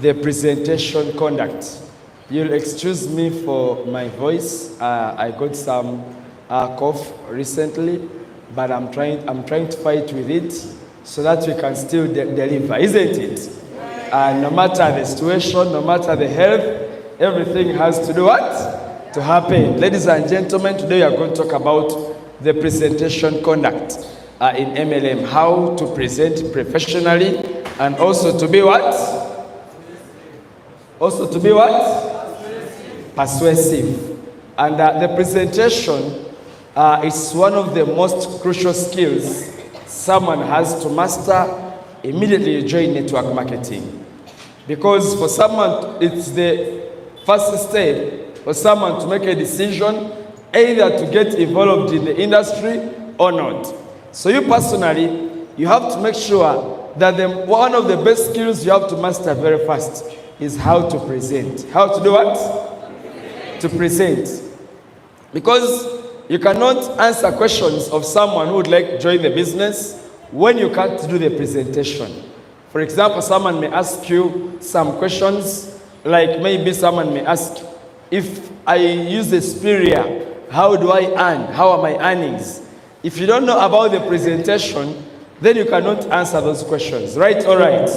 the presentation conduct. You'll excuse me for my voice. I got some cough recently, but I'm trying to fight with it so that we can still deliver, isn't it? No matter the situation, no matter the health, everything has to do what? To happen. Ladies and gentlemen, today we are going to talk about the presentation conduct in MLM, how to present professionally and also to be what? Also to be what? Persuasive. And the presentation is one of the most crucial skills someone has to master immediately you join network marketing. Because for someone, it's the first step for someone to make a decision either to get involved in the industry or not. So you personally, you have to make sure that one of the best skills you have to master very fast is how to present. How to do what? To present. Because you cannot answer questions of someone who would like to join the business when you can't do the presentation. For example, someone may ask you some questions, like maybe someone may ask, if I use the Xperia, how do I earn? How are my earnings? If you don't know about the presentation, then you cannot answer those questions, right? All right.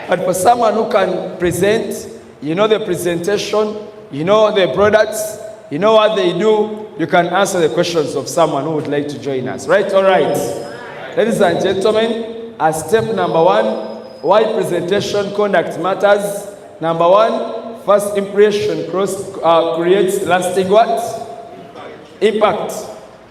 But for someone who can present, you know the presentation, you know the products, you know what they do, you can answer the questions of someone who would like to join us, right? All right. Ladies and gentlemen, as step number one, why presentation conduct matters. Number one, first impression creates lasting what? Impact.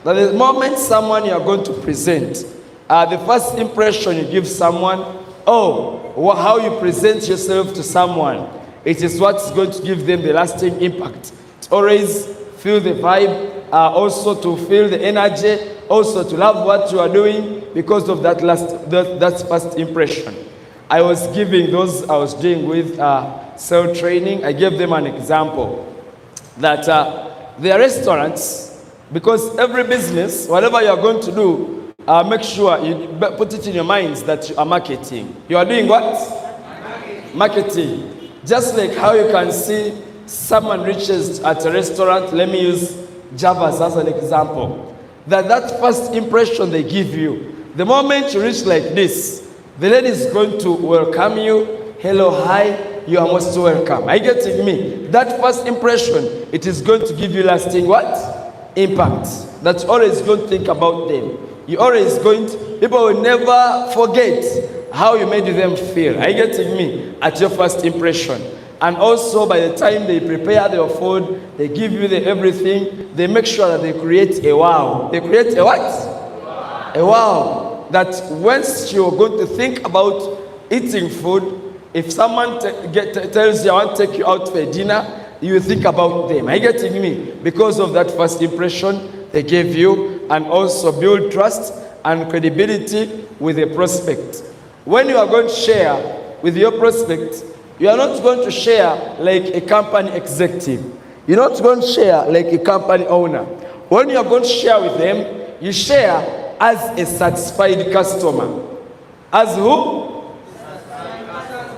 Now, the moment someone you are going to present, the first impression you give someone, how you present yourself to someone, it is what's going to give them the lasting impact. Always feel the vibe, also to feel the energy, also to love what you are doing because of that first impression. I was giving those I was doing with sales training, I gave them an example that there are restaurants, because every business, whatever you are going to do, make sure you put it in your minds that you are marketing. You are doing what? Marketing. Just like how you can see someone reaches at a restaurant, let me use Java's as an example, that first impression they give you, the moment you reach like this, the lady is going to welcome you. Hello, hi, you are most welcome. Are you getting me? That first impression, it is going to give you lasting what? Impact. That's always going to think about them. You always going to, people will never forget how you made them feel. Are you getting me? At your first impression. And also by the time they prepare their food, they give you the everything, they make sure that they create a wow. They create a what? A wow. That once you're going to think about eating food, if someone tells you, I want to take you out for a dinner, you think about them. Are you getting me? Because of that first impression they gave you, and also build trust and credibility with a prospect. When you are going to share with your prospect, you are not going to share like a company executive. You're not going to share like a company owner. When you are going to share with them, you share as a satisfied customer. As who?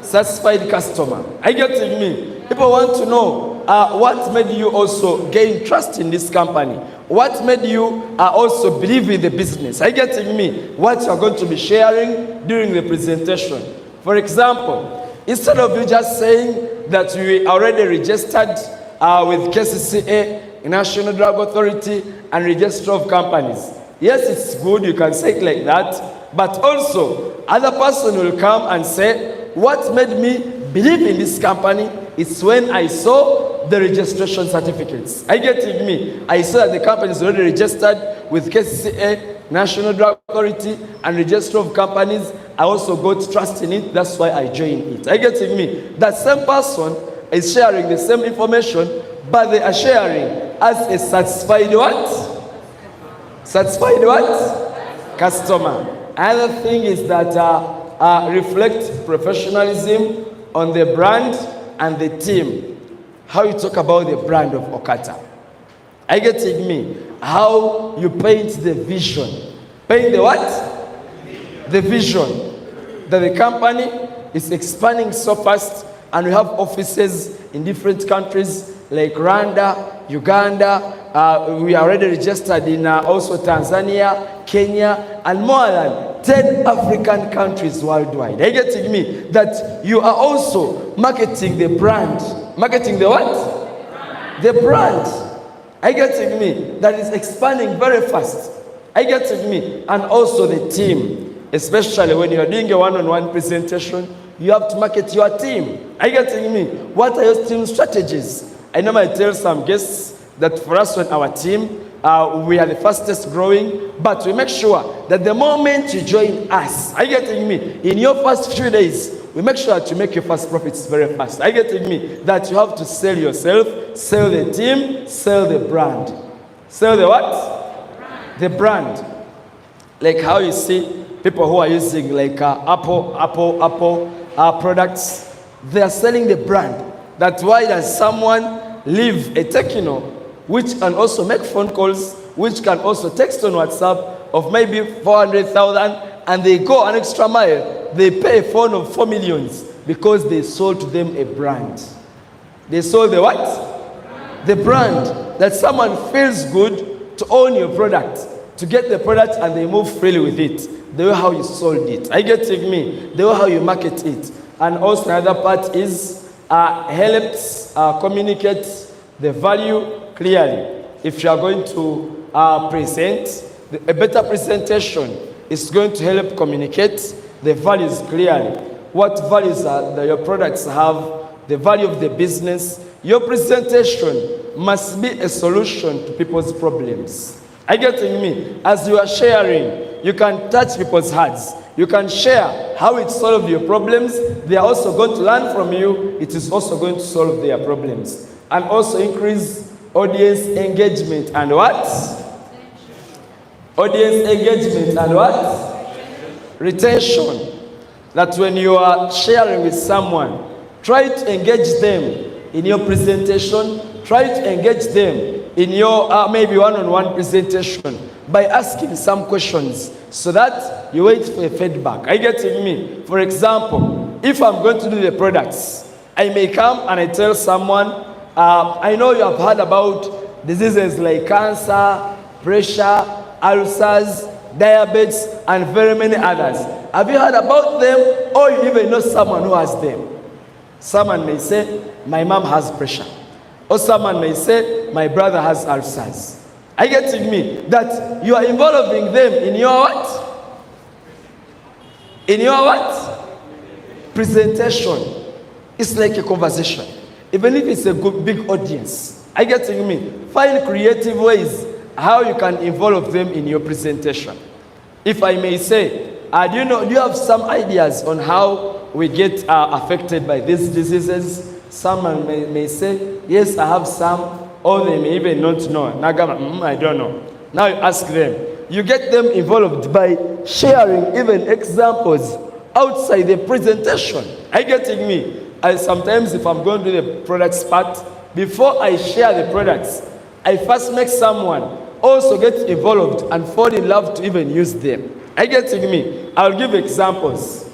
Satisfied customer. Are you getting me? People want to know what made you also gain trust in this company. What made you also believe in the business. Are you getting me? What you are going to be sharing during the presentation. For example, instead of you just saying that you are already registered with KCCA, National Drug Authority, and Register of Companies. Yes, it's good, you can say it like that, but also, other person will come and say, what made me believe in this company is when I saw the registration certificates. Are you getting me? I saw that the company is already registered with KCCA, National Drug Authority, and Register of Companies. I also got trust in it, that's why I joined it. Are you getting me? That same person is sharing the same information, but they are sharing as a satisfied what? Satisfied what? Customer. Another thing is that reflect professionalism on the brand and the team. How you talk about the brand of Okata. Are you getting me? How you paint the vision. Paint the what? The vision. That the company is expanding so fast and we have offices in different countries like Rwanda, Uganda. We are already registered in also Tanzania, Kenya, and more than 10 African countries worldwide. Are you getting me? That you are also marketing the brand. Marketing the what? The brand. Are you getting me? That is expanding very fast. Are you getting me? And also the team. Especially when you are doing a one-on-one presentation, you have to market your team. Are you getting me? What are your team strategies? I normally tell some guests that for us on our team, we are the fastest growing, but we make sure that the moment you join us, are you getting me? In your first few days, we make sure that you make your first profits very fast. Are you getting me? That you have to sell yourself, sell the team, sell the brand. Sell the what? The brand. Like how you see people who are using like Apple products, they are selling the brand. That's why does someone leave a Techno, which can also make phone calls, which can also text on WhatsApp of maybe 400,000, and they go an extra mile. They pay a phone of 4 million because they sold to them a brand. They sold the what? The brand. That someone feels good to own your product, to get the product, and they move freely with it. The way how you sold it. Are you getting me? The way how you market it. And also another part is helps communicate the value clearly. If you are going to present, a better presentation is going to help communicate the values clearly. What values that your products have, the value of the business. Your presentation must be a solution to people's problems. Are you getting me? As you are sharing, you can touch people's hearts. You can share how it solved your problems. They are also going to learn from you. It is also going to solve their problems. And also increase audience engagement and what? Audience engagement and what? Retention. That when you are sharing with someone, try to engage them in your presentation. Try to engage them in your maybe one-on-one presentation by asking some questions so that you wait for a feedback. Are you getting me? For example, if I'm going to do the products, I may come and I tell someone, I know you have heard about diseases like cancer, pressure, ulcers, diabetes, and very many others. Have you heard about them, or you even know someone who has them? Someone may say, my mom has pressure. Or someone may say, my brother has ulcers. Are you getting me? That you are involving them in your what? In your what? Presentation. It's like a conversation. Even if it's a good, big audience. Are you getting me? Find creative ways how you can involve them in your presentation. If I may say, do you have some ideas on how we get affected by these diseases? Someone may say, yes, I have some, or they may even not know. I don't know. Now you ask them. You get them involved by sharing even examples outside the presentation. Are you getting me? Sometimes if I'm going to do the products part, before I share the products, I first make someone also get involved and fall in love to even use them. Are you getting me? I'll give examples.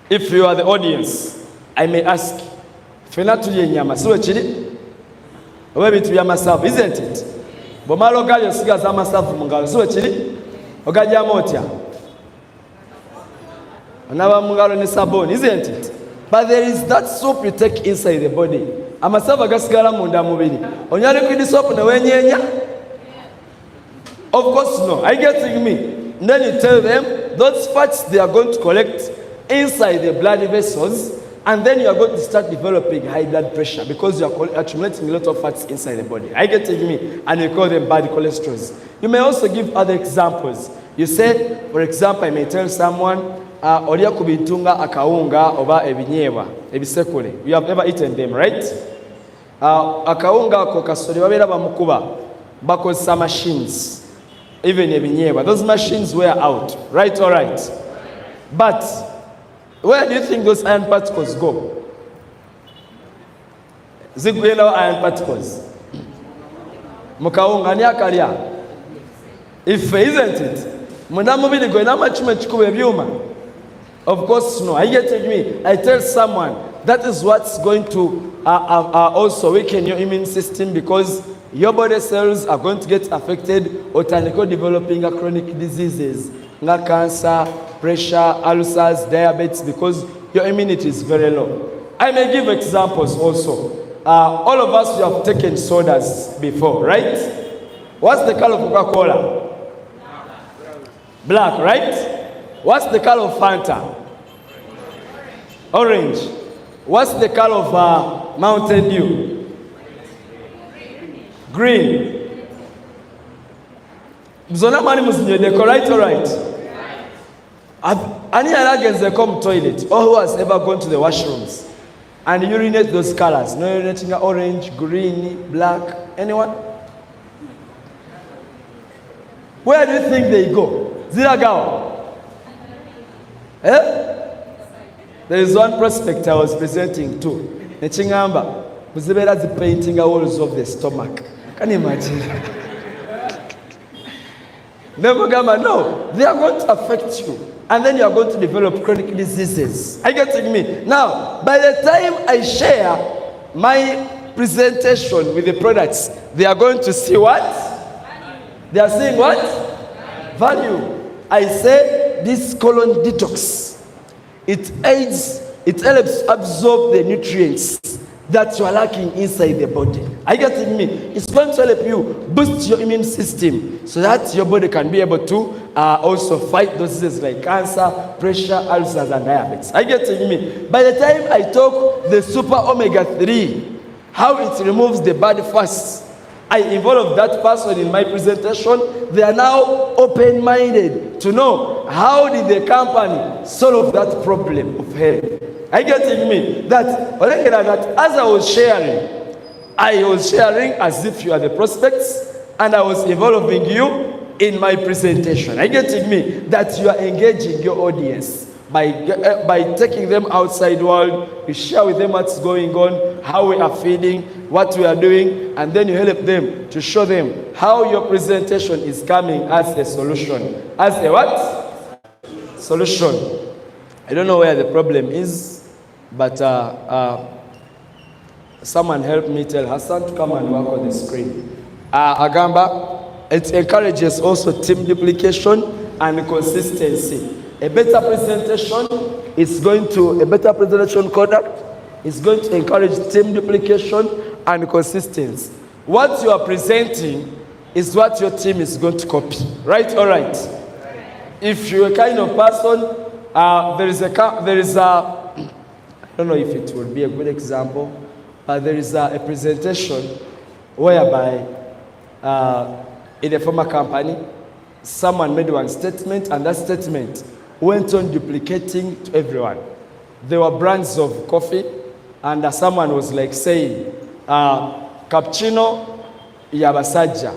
If you are the audience, I may ask, fena tulye nyama siwe chiri oba bintu bya masavu, isn't it? Bomalo galyo sigaza masavu mungalo siwe chiri ogajja motya anaba mungalo ne saboni, isn't it? But there is that soap you take inside the body. Amasavu agasigala munda mubiri onyale kwidi soap ne wenyenya. Of course no. Are you getting me? And then you tell them those fats they are going to collect inside the blood vessels. And then you are going to start developing high blood pressure because you are accumulating a lot of fats inside the body. Are you getting me? And you call them bad cholesterol. You may also give other examples. You say, for example, I may tell someone, olia kubitunga akaunga oba ebinyewa, ebisekule. You have never eaten them, right? Akaunga ko kasoli babera bamukuba bakozesa machines. Even ebinyewa. Those machines wear out, right or right? But where do you think those iron particles go? Zigwela iron particles. Mukaunga nyakalya. If isn't it? Munda mubiri go na machuma chikube byuma. Of course no. Are you getting me? I tell someone That is what's going to also weaken your immune system, because your body cells are going to get affected or developing chronic diseases like cancer, pressure, ulcers, diabetes, because your immunity is very low. I may give examples also. All of us, you have taken sodas before, right? What's the color of Coca-Cola? Black, right? What's the color of Fanta? Orange. What's the color of Mountain Dew? Green. Zona mani muzinyo, right or right? Any against the come toilet, or who has ever gone to the washrooms and urinate those colors? No urinating orange, green, black. Anyone? Where do you think they go? Ziragawa. Eh? There is one prospect I was presenting to. Nechingamba, Muzibera is painting walls of the stomach. Can you imagine? No, they are going to affect you. And then you are going to develop chronic diseases. Are you getting me? Now, by the time I share my presentation with the products, they are going to see what? They are seeing what? Value. I say this colon detox. It aids, it helps absorb the nutrients that you are lacking inside the body. Are you getting me? It's going to help you boost your immune system so that your body can be able to also fight those diseases like cancer, pressure, ulcers, and diabetes. Are you getting me? By the time I talk the super omega-3, how it removes the bad fats, I involve that person in my presentation. They are now open-minded to know how did the company solve that problem of health. Are you getting me? That as I was sharing as if you are the prospects, and I was involving you in my presentation. Are you getting me? That you are engaging your audience by taking them outside world. You share with them what's going on, how we are feeling, what we are doing, and then you help them to show them how your presentation is coming as a solution. As a what? Solution. I don't know where the problem is, but someone help me tell Hassan to come and work on the screen. Agamba, it encourages also team duplication and consistency. A better presentation is going to, a better presentation conduct is going to encourage team duplication and consistency. What you are presenting is what your team is going to copy. Right or right? If you're a kind of person, there is a, I don't know if it will be a good example, but there is a presentation whereby in a former company, someone made one statement, and that statement went on duplicating to everyone. There were brands of coffee, and someone was like saying, cappuccino yabasaja,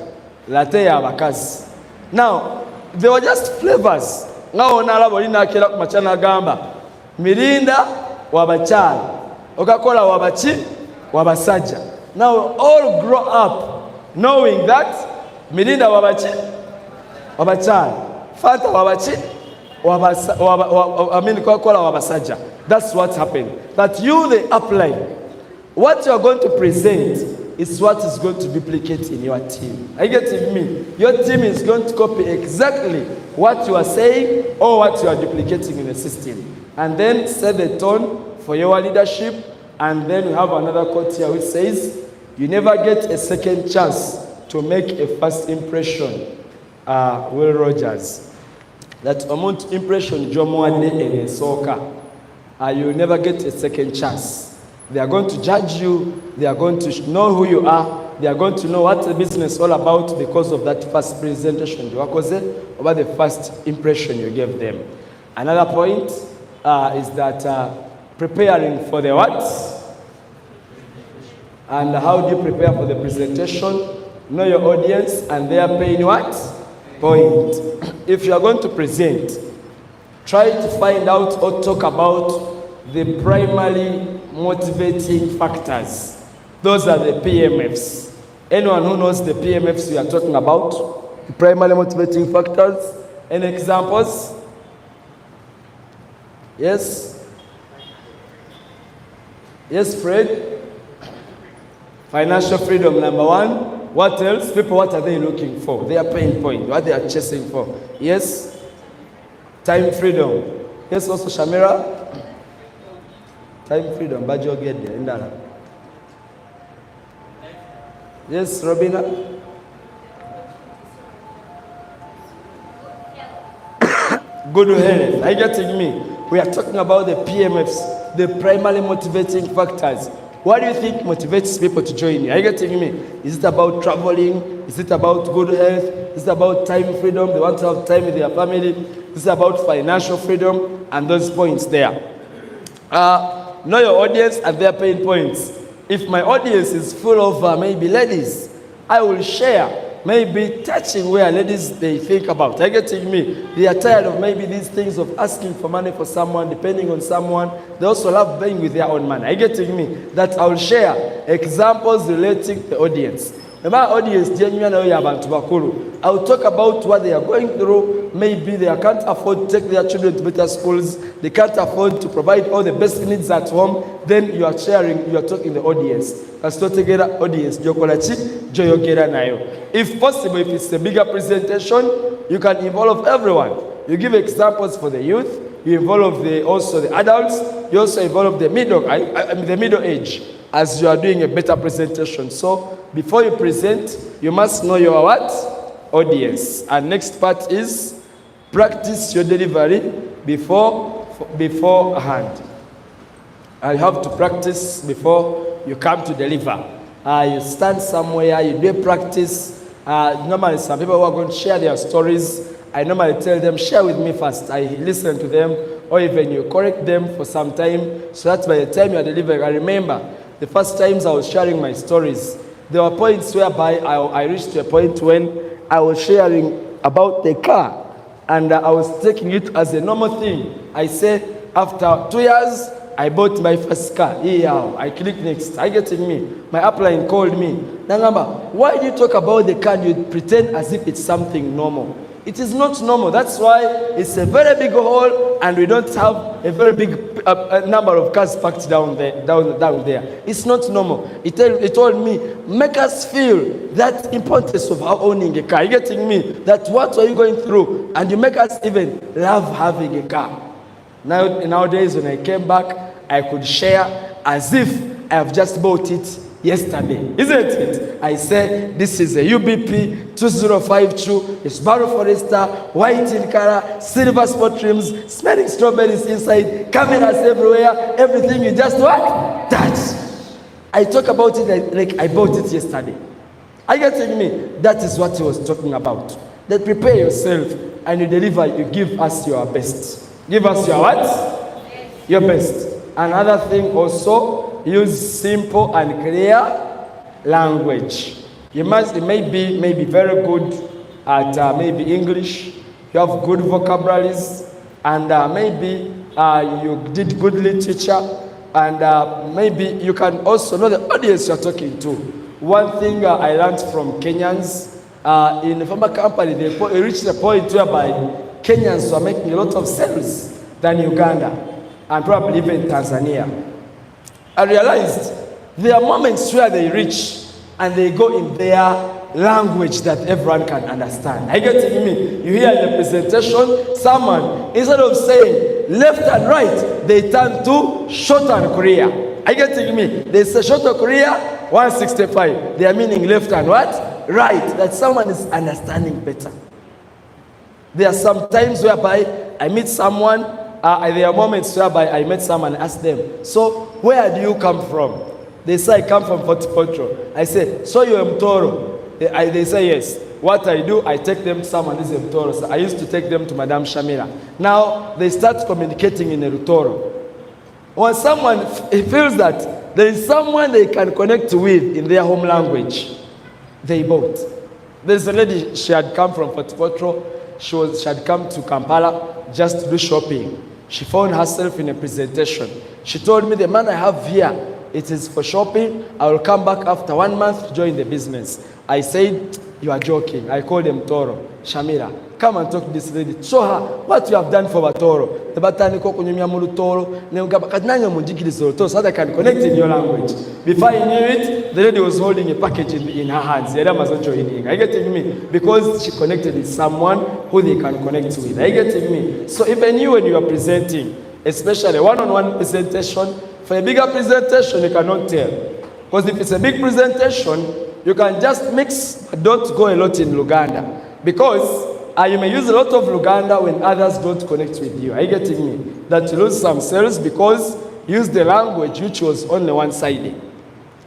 latte yabakazi. Now, they were just flavors. Now, gamba, mirinda wabachana, Coca-Cola wabachi, wabasaja. Now, all grow up knowing that mirinda wabachi, wabachana, Fanta wabachi, Coca-Cola wabasaja. That's what's happening. That you, the upline, what you are going to present is what is going to duplicate in your team. Are you getting me? Your team is going to copy exactly what you are saying or what you are duplicating in the system. And then set the tone for your leadership. And then we have another quote here which says, you never get a second chance to make a first impression. Will Rogers. That amount impression Jomoade and Soka. You will never get a second chance. They are going to judge you. They are going to know who you are. They are going to know what the business is all about because of that first presentation about the first impression you gave them. Another point is that preparing for the what? And how do you prepare for the presentation? Know your audience and they are paying what? Point. If you are going to present, try to find out or talk about the primary motivating factors. Those are the PMFs. Anyone who knows the PMFs we are talking about? The primary motivating factors. Any examples? Yes? Yes, Fred? Financial freedom, number one. What else? People, what are they looking for? Their pain point, what they are chasing for. Yes? Time freedom. Yes, also Shamira? Time freedom, Bajo get there. Indala. Yes, Robina? Good health. Are you getting me? We are talking about the PMFs, the primary motivating factors. What do you think motivates people to join you? Are you getting me? Is it about traveling? Is it about good health? Is it about time freedom? They want to have time with their family. Is it about financial freedom? And those points there. Know your audience and their pain points. If my audience is full of maybe ladies, I will share maybe touching where ladies they think about. Are you getting me? They are tired of maybe these things of asking for money for someone, depending on someone. They also love paying with their own money. Are you getting me? That I will share examples relating to the audience. My audience, I will talk about what they are going through. Maybe they can't afford to take their children to better schools. They can't afford to provide all the best needs at home. Then you are sharing, you are talking to the audience. Audience. If possible, if it's a bigger presentation, you can involve everyone. You give examples for the youth. You involve also the adults. You also involve the middle age as you are doing a better presentation. So before you present, you must know your what? Audience. And next part is practice your delivery beforehand. And you have to practice before you come to deliver. You stand somewhere, you do practice. Normally some people who are going to share their stories, I normally tell them, share with me first. I listen to them, or even you correct them for some time, so that by the time you are delivering, I remember the first times I was sharing my stories, there were points whereby I reached to a point when I was sharing about the car, and I was taking it as a normal thing. I say, after 2 years, I bought my first car. Yeah, I click next. Are you getting me? My upline called me. Nangamba, why do you talk about the car? You pretend as if it's something normal. It is not normal. That's why it's a very big hole, and we don't have a very big number of cars parked down there. It's not normal. It told me, make us feel that importance of owning a car. You getting me? That what are you going through? And you make us even love having a car. Nowadays, when I came back, I could share as if I have just bought it yesterday. Isn't it? I said, this is a UBP 2052. It's Subaru Forester, white in color, silver spot trims, smelling strawberries inside, cameras everywhere, everything you just what? Touch. I talk about it like I bought it yesterday. Are you getting me? That is what he was talking about. That prepare yourself and you deliver, you give us your best. Give us your what? Your best. Another thing also, use simple and clear language. You may be very good at maybe English. You have good vocabularies, and maybe you did good literature, and maybe you can also know the audience you're talking to. One thing I learned from Kenyans in a pharma company, they reached a point whereby Kenyans were making a lot of sales than Uganda and probably even Tanzania. I realized there are moments where they reach and they go in their language that everyone can understand. I get me? You hear in the presentation, someone, instead of saying left and right, they turn to short and Korea. I get me? They say short and Korea, 165. They are meaning left and what? Right. That someone is understanding better. There are some times whereby I meet someone, there are moments whereby I met someone and ask them, so where do you come from? They say, I come from Fort Potro. I say, so you're Mtoro? They say, yes. What I do, I take them to someone who's in Mtoro. So I used to take them to Madame Shamira. Now, they start communicating in a Rutoro. When someone feels that there is someone they can connect with in their home language, they both. There's a lady, she had come from Fort Potro. She had come to Kampala just to do shopping. She found herself in a presentation. She told me, the man I have here, it is for shopping. I will come back after 1 month to join the business. I said, you are joking. I called him Toro. Shamira, come and talk to this lady. Show her what you have done for Batoro. The batani ko kunyumya mulu Toro. Kadnanya munjikirizo Toro so that I can connect in your language. Before I knew it, the lady was holding a package in her hands. Are you getting me? Because she connected with someone who they can connect with. Are you getting me? So even you, when you are presenting, especially one-on-one presentation, for a bigger presentation, you cannot tell. Because if it's a big presentation, you can just mix, but don't go a lot in Luganda. Because you may use a lot of Luganda when others don't connect with you. Are you getting me? That you lose some sales because you use the language which was only one-sided.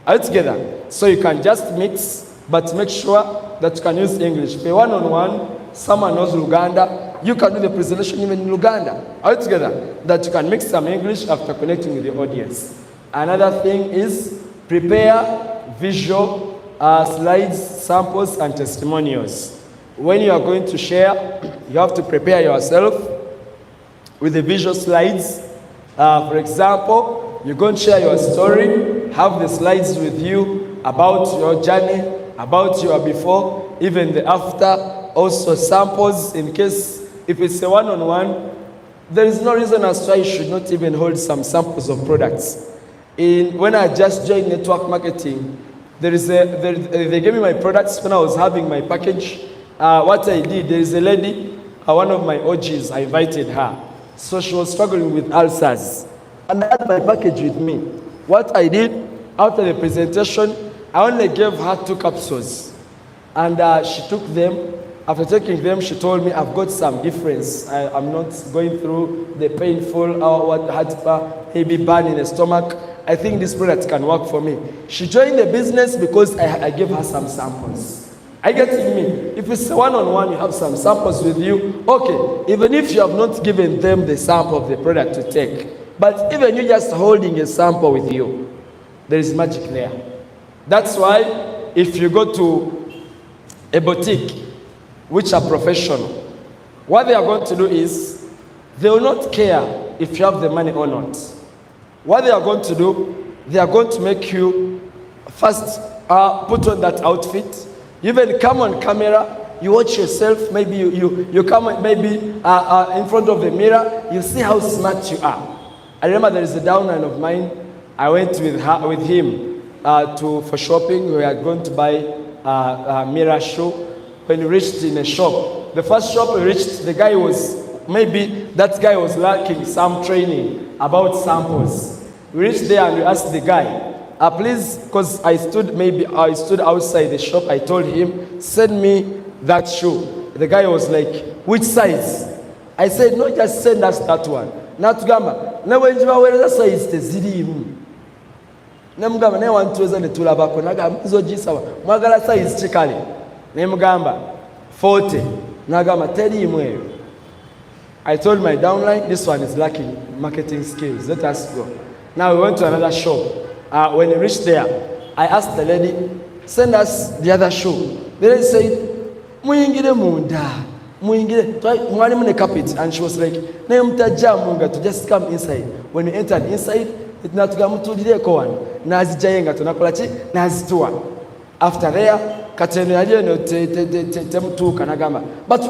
Are you together? So you can just mix, but make sure that you can use English. For one-on-one, someone knows Luganda, you can do the presentation even in Luganda. Are you together? That you can mix some English after connecting with the audience. Another thing is prepare visual slides, samples, and testimonials. When you are going to share, you have to prepare yourself with the visual slides. For example, you're going to share your story, have the slides with you about your journey, about your before, even the after. Also samples, in case if it's a one-on-one, there is no reason as to why you should not even hold some samples of products. When I just joined network marketing, they gave me my products when I was having my package. What I did, there is a lady, one of my OGs, I invited her. So she was struggling with ulcers. And I had my package with me. What I did, after the presentation, I only gave her 2 capsules. And she took them. After taking them, she told me, I've got some difference. I'm not going through the painful, maybe burn in the stomach. I think this product can work for me. She joined the business because I gave her some samples. I get me. If it's a one-on-one, you have some samples with you. Okay, even if you have not given them the sample of the product to take, but even you just holding a sample with you, there is magic there. That's why if you go to a boutique, which are professional, what they are going to do is, they will not care if you have the money or not. What they are going to do, they are going to make you first put on that outfit. You even come on camera, you watch yourself, maybe you come maybe in front of the mirror, you see how smart you are. I remember there is a downline of mine, I went with him for shopping. We were going to buy a mirror shoe. When we reached in a shop, the first shop we reached, that guy was lacking some training about samples. We reached there and we asked the guy, please, because I stood outside the shop, I told him, send me that shoe. The guy was like, which size? I said, no, just send us that one. Natugamba, never enjoy size the zirimu. Namugamba, ne want to send it to Labako, Nagam, Zojisawa, Magala size chikali. Nemugamba 40. Nagamba 30 imwe. I told my downline, this one is lacking marketing skills. Let us go. Now we went to another shop. When we reached there, I asked the lady, send us the other shoe. The lady said, Muingire munda. Muingire. Mwani mune carpet. And she was like, Nemutaja munga to just come inside. When we entered inside, it natugamutulire kowan. Nazi jayenga tunakolachi, nazi tuwa. After there, but you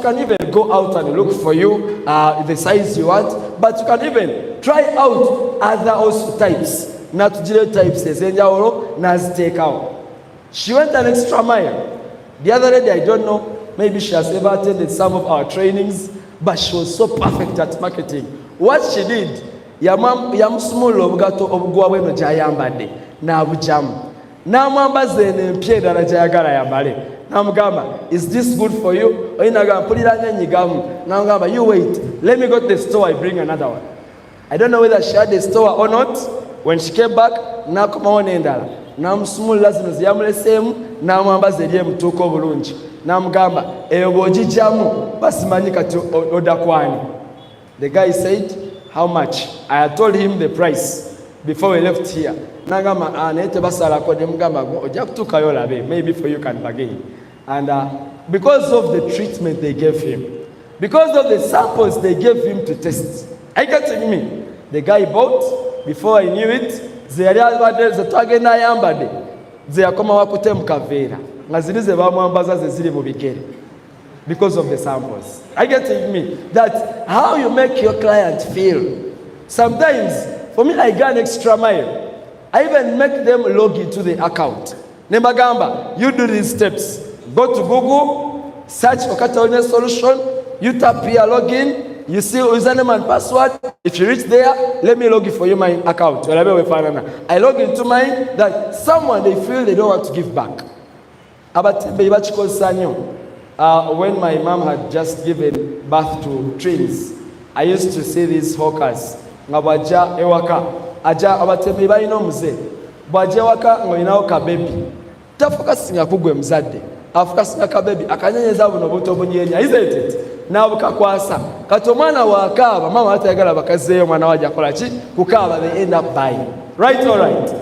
can even go out and look for you the size you want, but you can even try out other also types. Not types, take out. She went an extra mile. The other lady, I don't know, maybe she has ever attended some of our trainings, but she was so perfect at marketing. What she did, yam small obugato obugwa no jayambade na bujam. Namwambaze n'empye ddala gyayagala yambale. Namugamba, is this good for you? Oyinagamba mpulira nyenyigamu. Namugamba, you wait, let me go to the store, I bring another one. I don't know whether she had the store or not. When she came back, nakomawo n'endala. Namusumulula zino ziyamuleseemu, namwambaza eri emutuuka obulungi. Namugamba, eyo bw'ogijjamu basimanyi kati odakwani. The guy said, how much? I had told him the price before we left here. Nagama anete basala ko demugamba oja kutukayo labe, maybe for you can bargain. And because of the treatment they gave him, because of the samples they gave him to test, I got to me. The guy bought, before I knew it, ze yali abadde ze twagenda ayambadde ze yakoma wakute mu kaveera nga ziri ze bamwambaza ze ziri mu bigere because of the samples. I get me that how you make your client feel. Sometimes for me I go an extra mile. I even make them log into the account. Nembagamba, you do these steps. Go to Google, search Okataone solution, you tap here login, you see username and password. If you reach there, let me log in for you my account. I log into mine that someone they feel they don't want to give back. When my mom had just given birth to twins, I used to see these hawkers. Ngabaja ewaka, aja abatembe balina omuze. Bwaje ewaka ng'olinawo ka baby. Tafokasinga kugwe mzadde. Afokasinga ka baby akanyanyeza buno buto bunyenya. Isn't it? Nawe kakwasa. Kati omwana wakaaba, mama atayagala bakazeeyo mwana waje akola ki? Kukaaba, they end up buying. Right or right?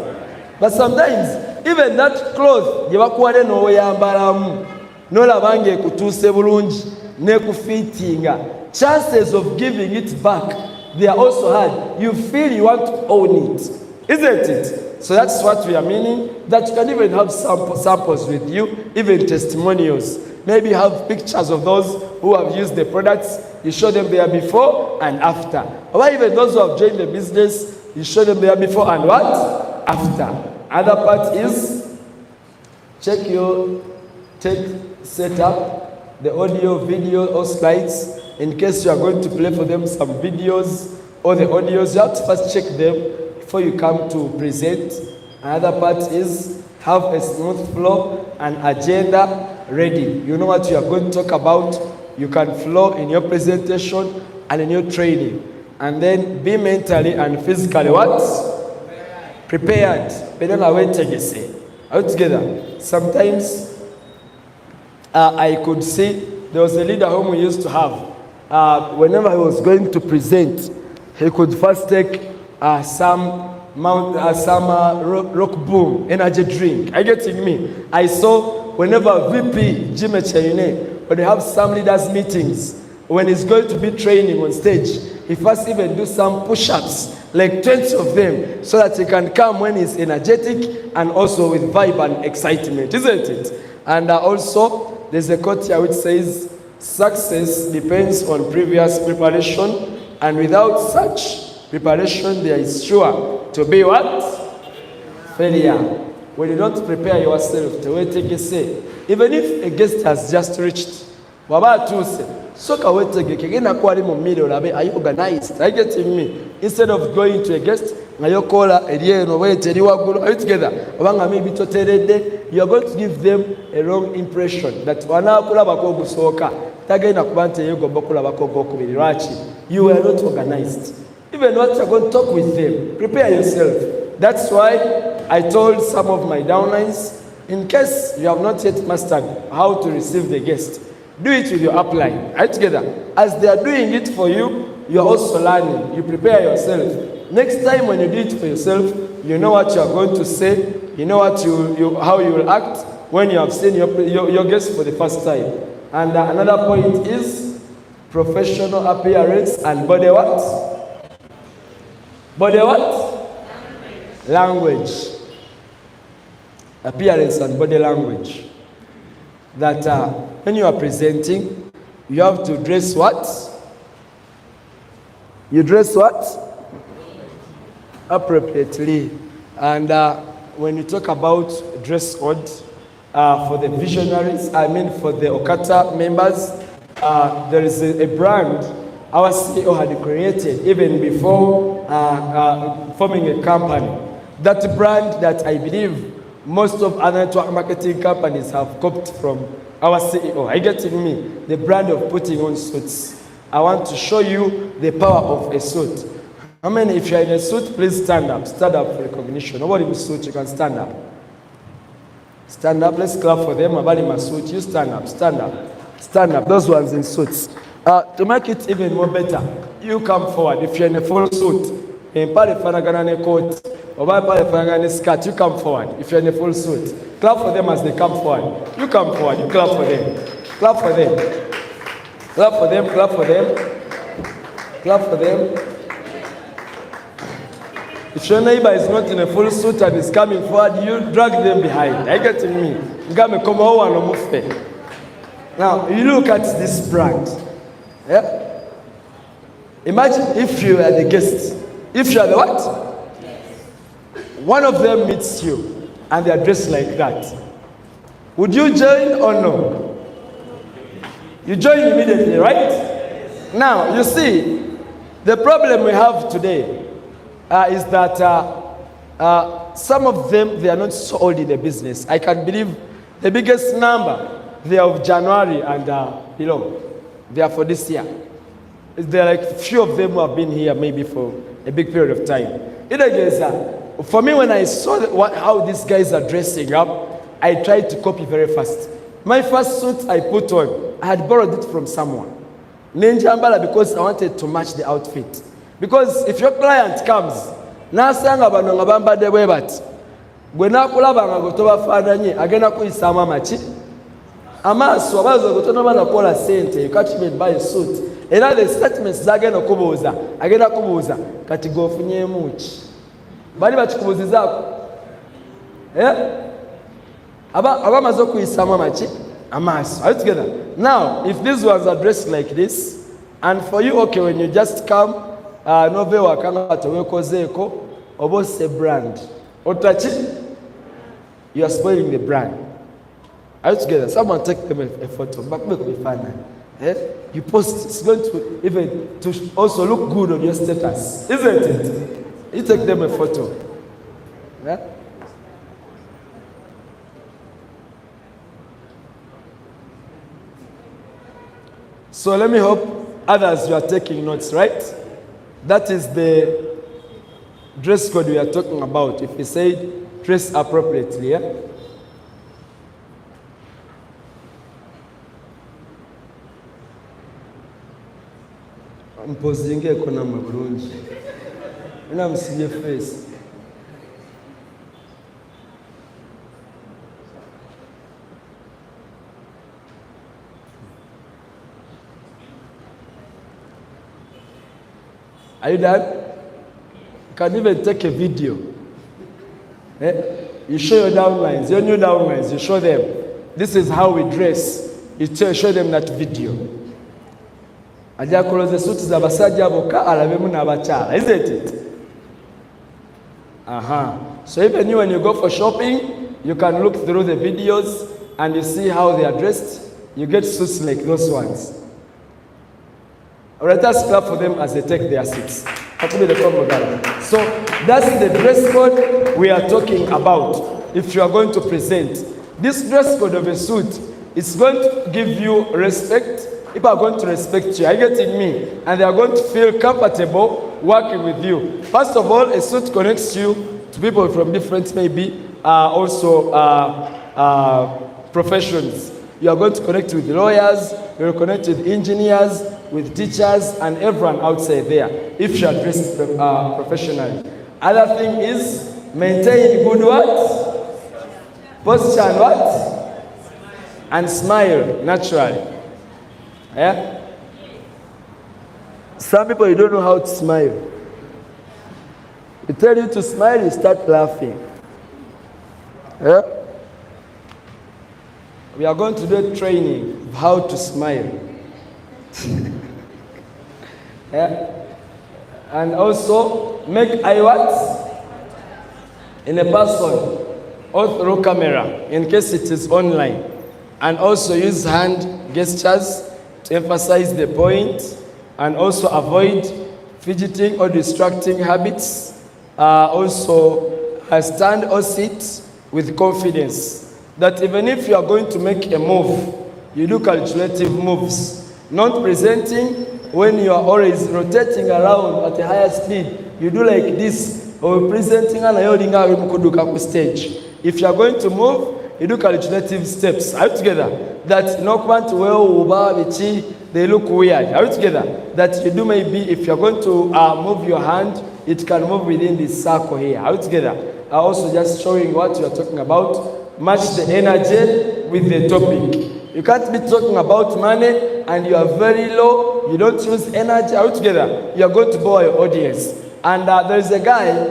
But sometimes even that cloth gye bakuwadde n'oyambalamu n'olabanga ekutuuse bulungi n'ekufiitinga, chances of giving it back, they are also hard. You feel you want to own it, isn't it? So that's what we are meaning, that you can even have samples with you, even testimonials. Maybe have pictures of those who have used the products. You show them there before and after. Or even those who have joined the business, you show them there before and what? After. Other part is check your tech setup, the audio, video, or slides. In case you are going to play for them some videos or the audios, you have to first check them before you come to present. Another part is have a smooth flow and agenda ready. You know what you are going to talk about. You can flow in your presentation and in your training. And then be mentally and physically what? Prepared. Are you together? Sometimes I could see there was a leader whom we used to have. Whenever he was going to present, he could first take some rock boom energy drink. Are you getting me? I saw whenever VP Jim Cherine, when they have some leaders meetings, when he's going to be training on stage, he first even do some push-ups, like 20 of them, so that he can come when he's energetic and also with vibe and excitement, isn't it? And also, there's a quote here which says, success depends on previous preparation, and without such preparation, there is sure to be what? Failure. When you don't prepare yourself to wait a say, even if a guest has just reached, soka wetegeke genda kwali mu mmiri olabe are you organized? Are you getting me? Instead of going to a guest ngayokola erieno bwete eri waggulu, are you together? Obanga maybe toteredde, you are going to give them a wrong impression that wanaakulabako ogusooka tagenda kuba nti yegomba okulabako ogwokubiri. Lwaki? You are not organized. Even what you are going to talk with them, prepare yourself. That's why I told some of my downlines, in case you have not yet mastered how to receive the guest, do it with your upline. Are you together? As they are doing it for you, you are also learning. You prepare yourself. Next time when you do it for yourself, you know what you are going to say. You know what how you will act when you have seen your guest for the first time. And another point is professional appearance and body what? Body what? Language. Appearance and body language. That when you are presenting, you have to dress what? You dress what? Appropriately. And when you talk about dress code for the visionaries, I mean for the Okata members, there is a brand our CEO had created even before forming a company. That brand that I believe most of other network marketing companies have copied from our CEO. Are you getting me? The brand of putting on suits. I want to show you the power of a suit. How many, if you're in a suit, please stand up. Stand up for recognition. Nobody in a suit, you can stand up. Stand up. Let's clap for them. Nobody in a suit, you stand up. Stand up. Stand up. Those ones in suits. To make it even more better, you come forward. If you're in a full suit, in Palifanagana coat, or by Palifanagana skirt, you come forward. If you're in a full suit, clap for them as they come forward. You come forward, you clap for them. Clap for them. Clap for them, clap for them. Clap for them. If your neighbor is not in a full suit and is coming forward, you drag them behind. Are you getting me? Now, you look at this brand. Yeah? Imagine if you are the guest. If you are the what? One of them meets you and they are dressed like that. Would you join or no? You join immediately, right? Now, you see, the problem we have today is that some of them, they are not so old in the business. I can believe the biggest number, they are of January and below. They are for this year. There are like few of them who have been here maybe for a big period of time. For me, when I saw how these guys are dressing up, I tried to copy very fast. My first suit I put on, I had borrowed it from someone. Ninjambala, because I wanted to match the outfit. Because if your client comes, nasanga bano ngabamba de webati, gwena kulaba ngagotoba fadanyi agenda kuyisama machi amaso abazo gotono bana kola sente, you can't even buy a suit. Era the statements zagenda kubuza agenda kubuza kati gofunye muchi bali bachikubuzizaako abamaze okuyisama machi amaso. Are you together? Now, if these ones are dressed like this, and for you, okay, when you just come, nove wakanga towekozeko obose brand otachi, you are spoiling the brand. Are you together? Someone take them a photo, but make me fun. You post, it's going to even to also look good on your status, isn't it? You take them a photo. Yeah? So let me hope others, you are taking notes, right? That is the dress code we are talking about. If we say dress appropriately, yeah? I'm posing a konama brunch. And I'm seeing your face. Are you done? You can even take a video. You show your downlines, your new downlines, you show them. This is how we dress. You show them that video. Ajja kuloza suits za basajja bokka alabemu n'abakyala, isn't it? So even you, when you go for shopping, you can look through the videos and you see how they are dressed. You get suits like those ones. All right, let's clap for them as they take their seats. So that's the dress code we are talking about. If you are going to present this dress code of a suit, it's going to give you respect. People are going to respect you. Are you getting me? And they are going to feel comfortable working with you. First of all, a suit connects you to people from different, maybe also professions. You are going to connect with lawyers, you will connect with engineers, with teachers, and everyone outside there, if you are dressed professionally. Other thing is, maintain good what? Posture and what? And smile naturally. Yeah? Some people, you don't know how to smile. We tell you to smile, you start laughing. Yeah? We are going to do training of how to smile. Yeah? And also make eye what? In a person or through camera in case it is online. And also use hand gestures to emphasize the point and also avoid fidgeting or distracting habits. Also stand or sit with confidence. That even if you are going to make a move, you do calculative moves. Not presenting when you are always rotating around at a higher speed. You do like this, or presenting and holding out stage. If you are going to move, you do calculative steps. Are you together? That no quant well they look weird. Are you together? That you do maybe if you are going to move your hand, it can move within this circle here. Are you together? Also just showing what you are talking about. Match the energy with the topic. You can't be talking about money and you are very low. You don't use energy. Are you together? You are going to bore your audience. And there is a guy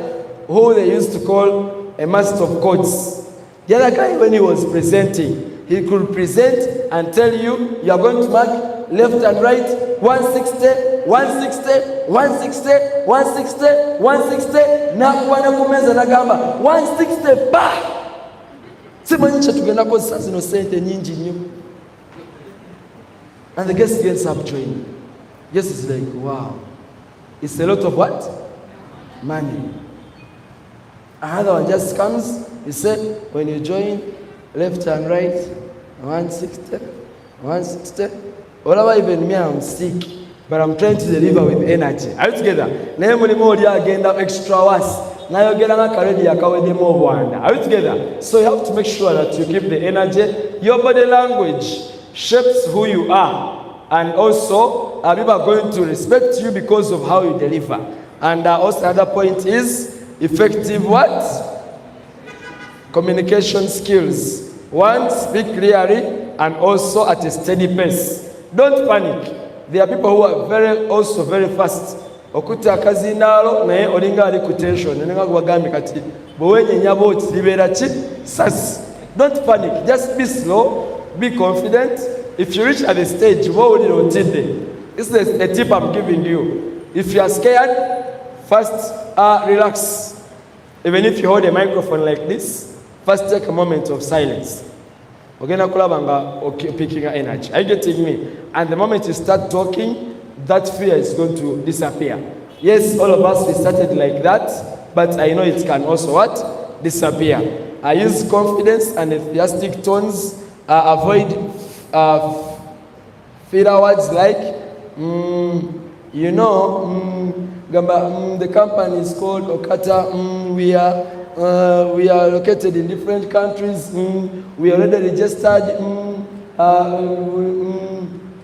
who they used to call a master of codes. The other guy, when he was presenting, he could present and tell you, you are going to mark left and right, 160, 160, 160, 160, 160, nakuwana kumeza nagamba, 160, ba! Simanyicha tugenda kozesa zino sente nyingi nnyo. And the guest ends up joining. Guest is like, wow. It's a lot of what? Money. Another one just comes, he said, when you join left and right, 160, 160. Whatever, even me, I'm sick, but I'm trying to deliver with energy. Are you together? Naye mulimu oli agenda extra hours. Nayogera n'akaledi akawedemu obwanda. Are you together? So you have to make sure that you keep the energy. Your body language shapes who you are. And also, people are going to respect you because of how you deliver. And also another point is effective what? Communication skills. One, speak clearly and also at a steady pace. Don't panic. There are people who are also very fast. Okuta akazinalo naye olinga ali ku tension. Nenga kubagambi kati bwenye nyabo libera chi sas. Don't panic. Just be slow. Be confident. If you reach at the stage, what will you do? This is a tip I'm giving you. If you are scared, first relax. Even if you hold a microphone like this, first take a moment of silence. Picking your energy. Are you getting me? And the moment you start talking, that fear is going to disappear. Yes, all of us, we started like that, but I know it can also what? Disappear. I use confidence and enthusiastic tones. Avoid filler words like, the company is called Okata, we are located in different countries, we are already registered,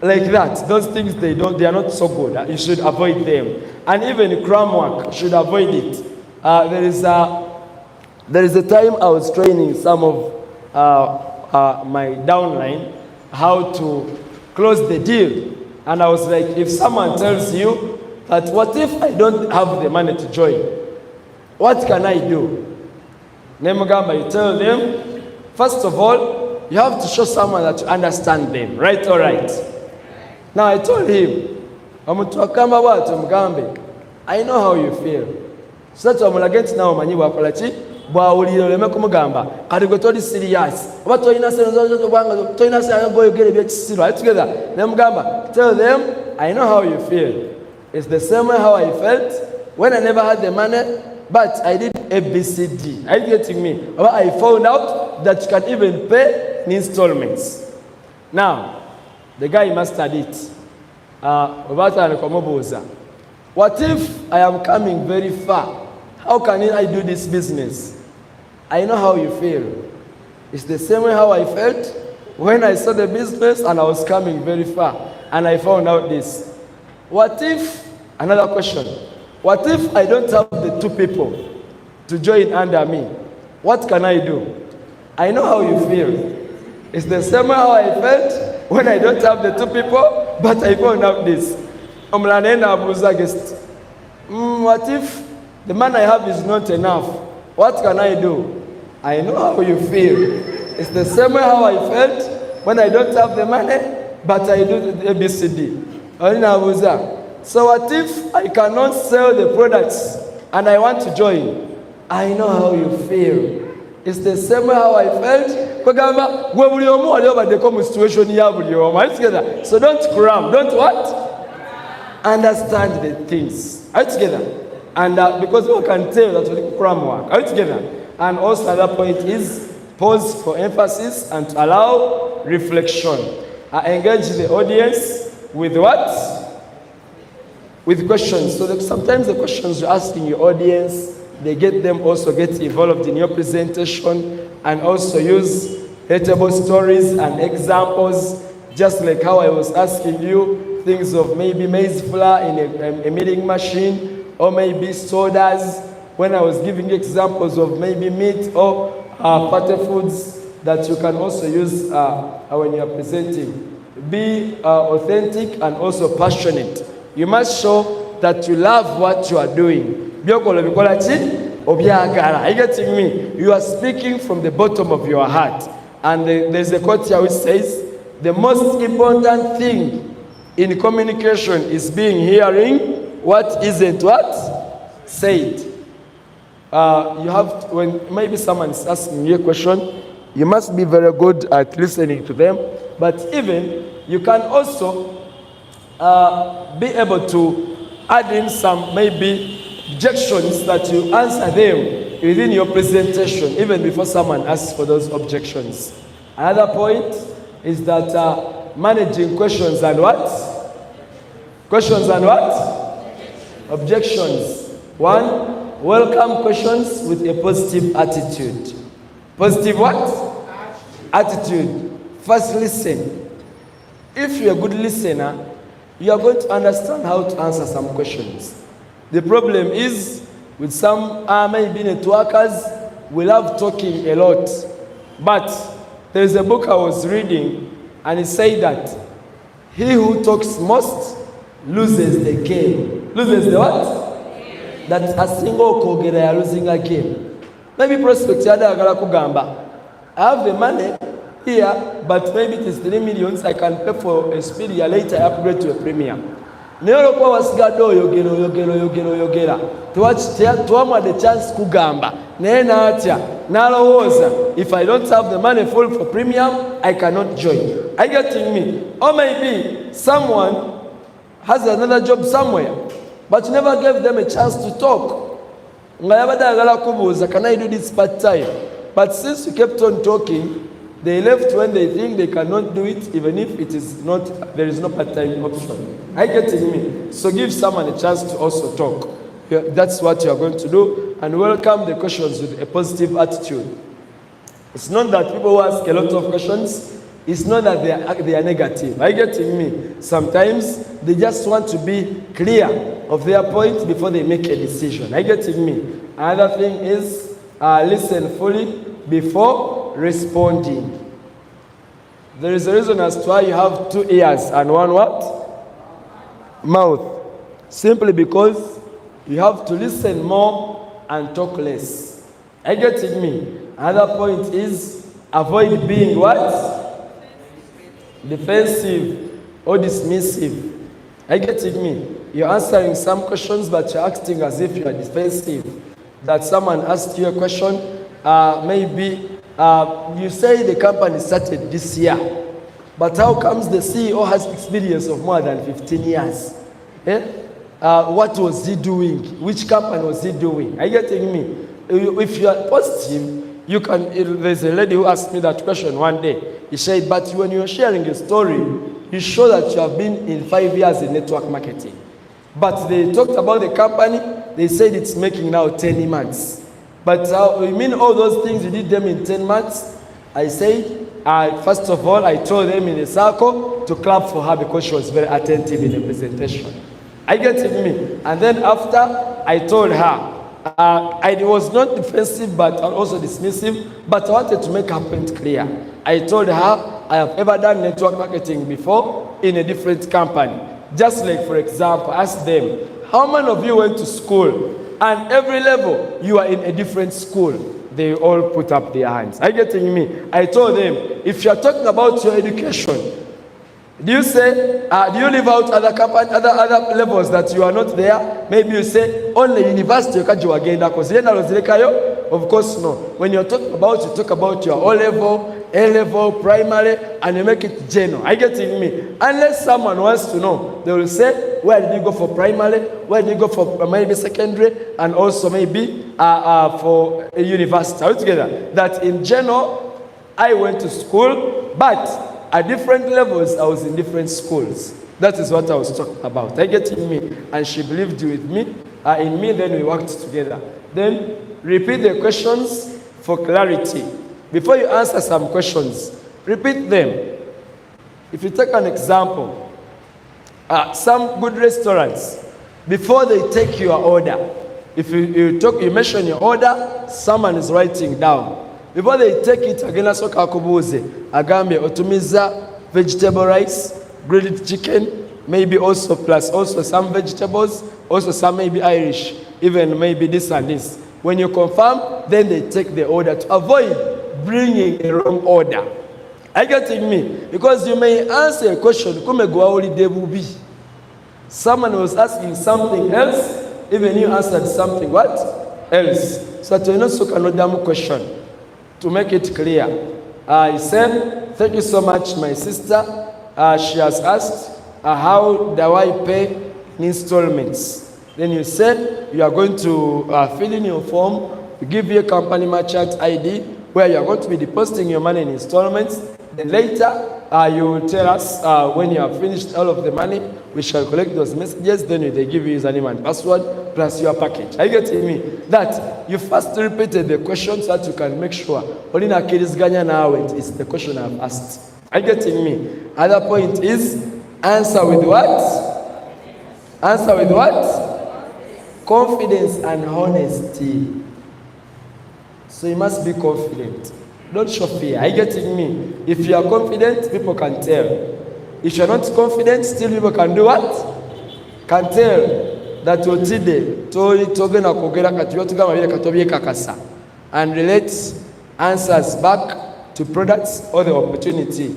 like that. Those things, they are not so good. You should avoid them. And even cram work, you should avoid it. There is a time I was training some of my downline how to close the deal. And I was like, if someone tells you that what if I don't have the money to join, what can I do? Nemugamba, you tell them, first of all, you have to show someone that you understand them, right or right? Now I told him, I know how you feel. So that's why I'm against now manyi wakolachi bwawulira oleme kumugamba kati gwe toli serious oba tolina tolina goyogere byekisiro. Are you together? Nemugamba, tell them, I know how you feel. It's the same way how I felt when I never had the money, but I did ABCD. Are you getting me? Or I found out that you can even pay in installments. Now, the guy mastered it. What if I am coming very far? How can I do this business? I know how you feel. It's the same way how I felt when I saw the business and I was coming very far and I found out this. What if, another question, what if I don't have the two people to join under me? What can I do? I know how you feel. It's the same way how I felt when I don't have the two people, but I found out this. What if the money I have is not enough? What can I do? I know how you feel. It's the same way how I felt when I don't have the money, but I do the ABCD. So what if I cannot sell the products and I want to join? I know how you feel. It's the same way how I felt. So don't cram. Don't what? Understand the things. Are you together? And because we can tell that we cram work. Are you together? And also another point is pause for emphasis and allow reflection. Engage the audience with what? With questions. So that sometimes the questions you're asking your audience, they get involved in your presentation, and also use relatable stories and examples, just like how I was asking you things of maybe maize flour in a milling machine, or maybe sodas, when I was giving examples of maybe meat or fatty foods that you can also use when you are presenting. Be authentic and also passionate. You must show that you love what you are doing. obyagala. Are you getting me? You are speaking from the bottom of your heart. And there's a quote here which says, the most important thing in communication is hearing what isn't what? Said. You have to, when maybe someone is asking you a question, you must be very good at listening to them. But even you can also be able to add in some maybe objections that you answer them within your presentation, even before someone asks for those objections. Another point is that managing questions and what? Questions and what? Objections. One, welcome questions with a positive attitude. Positive what? Attitude. First, listen. If you're a good listener, you are going to understand how to answer some questions. The problem is with some maybe networkers, we love talking a lot. But there's a book I was reading, and it said that he who talks most loses the game. Loses the what? That a single kogera losing a game. Maybe prospect yada agala kugamba. I have the money here, but maybe it is 3 million. I can pay for a speed year later, I upgrade to a premium. Nero kwa wasigado yogera. Tuamwa the chance kugamba. Nena atia. Nalowoza. If I don't have the money full for premium, I cannot join. Are you getting me? Or maybe someone has another job somewhere, but you never gave them a chance to talk. Can I do this part time? But since you kept on talking, they left when they think they cannot do it, even if it is not, there is no part-time option. Are you getting me? So give someone a chance to also talk. That's what you are going to do, and welcome the questions with a positive attitude. It's not that people who ask a lot of questions, it's not that they are negative. Are you getting me? Sometimes they just want to be clear of their point before they make a decision. Are you getting me? Another thing is listen fully before responding. There is a reason as to why you have 2 ears and 1 what? Mouth. Simply because you have to listen more and talk less. Are you getting me? Another point is avoid being what? Defensive or dismissive. Are you getting me? You're answering some questions, but you're acting as if you are defensive. That someone asked you a question, maybe you say the company started this year, but how comes the CEO has experience of more than 15 years? What was he doing? Which company was he doing? Are you getting me? If you are positive, you can. There's a lady who asked me that question one day. He said, but when you're sharing a story, you show that you have been in 5 years in network marketing. But they talked about the company, they said it's making now 10 months. But you mean all those things you did them in 10 months? I said, first of all, I told them in a circle to clap for her because she was very attentive in the presentation. Are you getting me? And then after, I told her, I was not defensive but also dismissive, but I wanted to make her point clear. I told her I have ever done network marketing before in a different company. Just like, for example, ask them, how many of you went to school? And every level, you are in a different school. They all put up their hands. Are you getting me? I told them, if you are talking about your education, do you say, do you leave out other company, other levels that you are not there? Maybe you say, only university you can't do again. Of course, no. When you're talking about, you talk about your O-level, A-level, primary, and you make it general. Are you getting me? Unless someone wants to know, they will say, where did you go for primary? Where did you go for maybe secondary? And also maybe for a university. Are we together? That in general, I went to school, but at different levels, I was in different schools. That is what I was talking about. Are you getting me? And she believed with me, in me, then we worked together. Then repeat the questions for clarity. Before you answer some questions, repeat them. If you take an example, some good restaurants, before they take your order, if you mention your order, someone is writing down. Before they take it, again, agambe otumiza vegetable rice, grilled chicken, maybe also plus also some vegetables, also some maybe Irish, even maybe this and this. When you confirm, then they take the order to avoid bringing a wrong order. Are you getting me? Because you may answer a question, someone was asking something else, even you answered something what? Else. So to also another question to make it clear. He said, thank you so much, my sister. She has asked, how do I pay in installments? Then you said you are going to fill in your form, we give you a company merchant ID where you are going to be depositing your money in installments. Then later, you will tell us when you have finished all of the money, we shall collect those messages. Then they give you username and password plus your package. Are you getting me? That you first repeated the question so that you can make sure. Olina kirizganya now it's the question I've asked. Are you getting me? Other point is answer with what? Answer with what? Confidence and honesty. So you must be confident. Don't show fear. Are you getting me? If you are confident, people can tell. If you are not confident, still people can do what? Can tell that otide toge na kogera katuyo tugama bile katobye kakasa and relate answers back to products or the opportunity.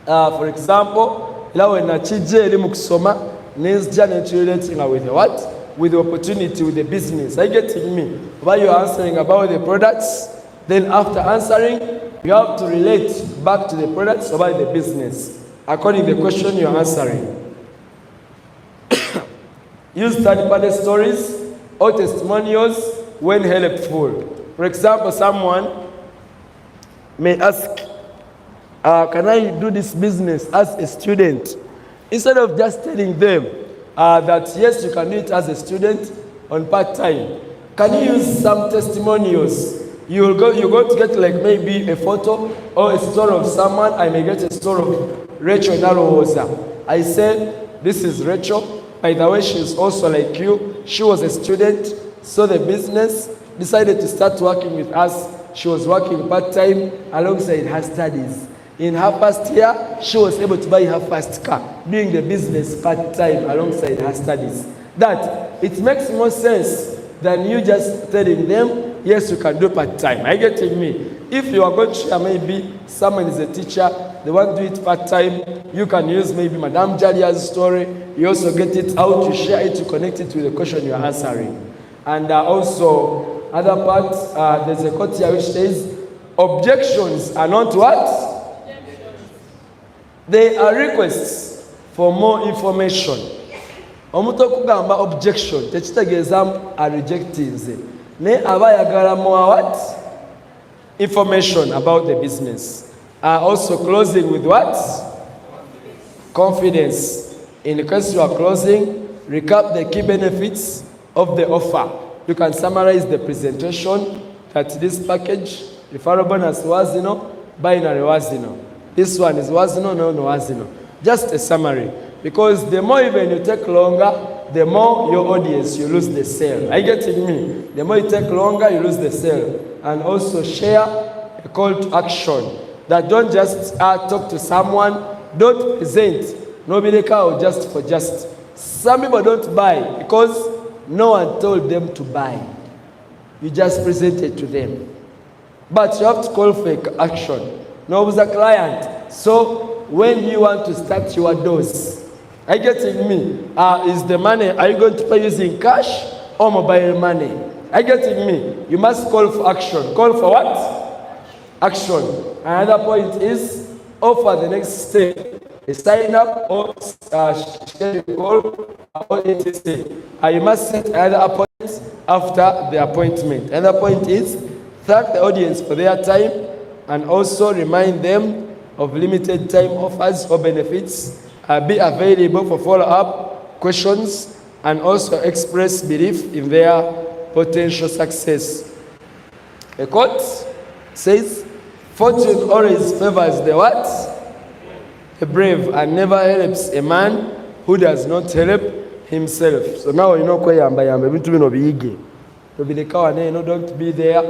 For example, lawe na chije eri mu kusoma nezja ne relating with what? With the opportunity, with the business. Are you getting me? While you are answering about the products, then after answering, you have to relate back to the products about the business, according to the question you are answering. Use third-party stories or testimonials when helpful. For example, someone may ask, can I do this business as a student? Instead of just telling them that yes, you can do it as a student on part-time, can you use some testimonials? You're going to get like maybe a photo or a story of someone. I may get a story of Rachel Narowoza. I said, this is Rachel. By the way, she's also like you. She was a student, saw the business, decided to start working with us. She was working part-time alongside her studies. In her first year, she was able to buy her first car, doing the business part-time alongside her studies. That it makes more sense than you just telling them, yes, you can do part-time. Are you getting me? If you are going to share maybe someone is a teacher, they want to do it part-time, you can use maybe Madame Jalia's story. You also get it out, you share it, to connect it with the question you are answering. And also, other parts, there's a quote here which says, objections are not what? They are requests for more information. Omuntu okugamba objection tekitegeeza are rejecting ze ne aba yagala more what? Information about the business. Also closing with what? Confidence. In case you are closing, recap the key benefits of the offer. You can summarize the presentation that this package, referral bonus was, binary was, this one is was, no was, just a summary. Because the more even you take longer, the more your audience, you lose the sale. Are you getting me? The more you take longer, you lose the sale. And also share a call to action. That don't just talk to someone, don't present. Nobody can just for just. Some people don't buy because no one told them to buy. You just presented to them. But you have to call for action. No, with a client. So when you want to start your doors, are you getting me? Is the money, are you going to pay using cash or mobile money? Are you getting me? You must call for action. Call for what? Action. Another point is offer the next step. A sign up or schedule call or etc. You must set another appointment after the appointment. Another point is thank the audience for their time and also remind them of limited time offers or benefits. Be available for follow-up questions and also express belief in their potential success. A quote says, fortune always favors the what? The brave, and never helps a man who does not help himself. So now you know don't be there.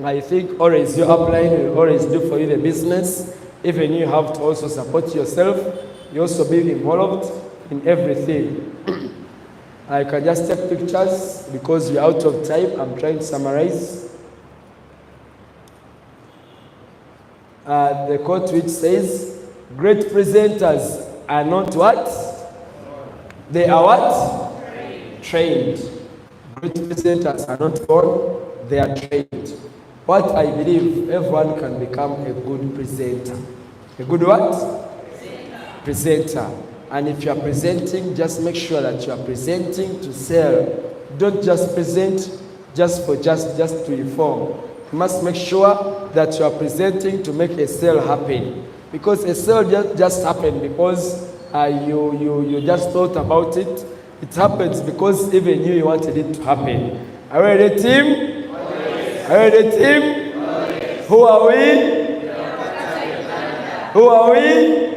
I think always your upline will always do for you the business. Even you have to also support yourself. You also be involved in everything. I can just take pictures because we're out of time. I'm trying to summarize. The quote which says, great presenters are not what? They are what? Trained. Great presenters are not born, they are trained. What I believe, everyone can become a good presenter. A good what? Presenter. And if you are presenting, just make sure that you are presenting to sell. Don't just present just to inform. You must make sure that you are presenting to make a sale happen. Because a sale just happened because you just thought about it. It happens because even you wanted it to happen. Are we ready, team? Are we ready, team? Who are we? Who are we?